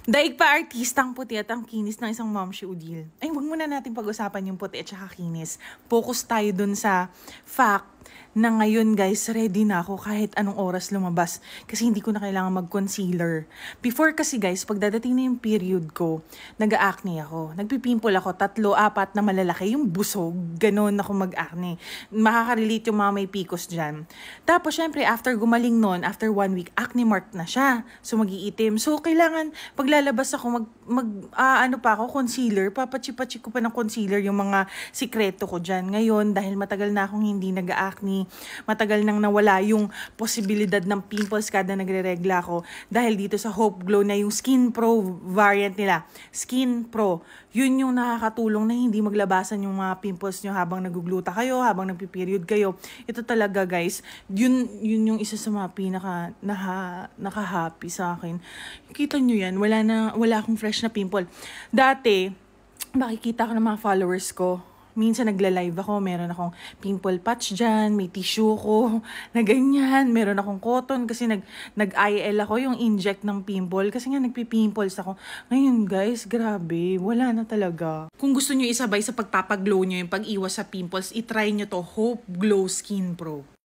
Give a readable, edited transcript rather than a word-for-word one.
Daig pa artistang puti at ang kinis ng isang Momshi Udil. Ay, wag muna natin pag-usapan yung puti at saka kinis. Focus tayo dun sa fact na ngayon guys, ready na ako kahit anong oras lumabas. Kasi hindi ko na kailangan mag-concealer. Before kasi guys, pag dadating na yung period ko, nag-acne ako. Nagpipimple ako, 3-4 na malalaki. Yung busog, ganun ako mag-acne. Makaka-relate yung mga may PCOS dyan. Tapos syempre, after gumaling nun, after 1 week, acne mark na siya. So mag-iitim. So kailangan, paglalabas ako, concealer, papachi-pachi ko pa ng concealer yung mga sikreto ko dyan. Ngayon, dahil matagal na akong hindi nag-acne, matagal nang nawala yung posibilidad ng pimples kada nagre-regla ako dahil dito sa Hope Glow na yung Skin Pro variant nila. Skin Pro, yun yung nakakatulong na hindi maglabasan yung mga pimples nyo habang nagugluta kayo, habang nagpi-period kayo. Ito talaga guys, yun yung isa sa mga pinaka naka-happy sa akin. Kita nyo yan, wala akong fresh na pimple. Dati, makikita ko ng mga followers ko, minsan nagla-live ako, meron akong pimple patch dyan, may tissue ko, na ganyan, meron akong cotton kasi nag-IL ako, yung inject ng pimple, kasi nga nagpipimples ako. Ngayon guys, grabe, wala na talaga. Kung gusto nyo isabay sa pagpapaglow nyo yung pag-iwas sa pimples, itry nyo to, Hope Glow Skin Pro.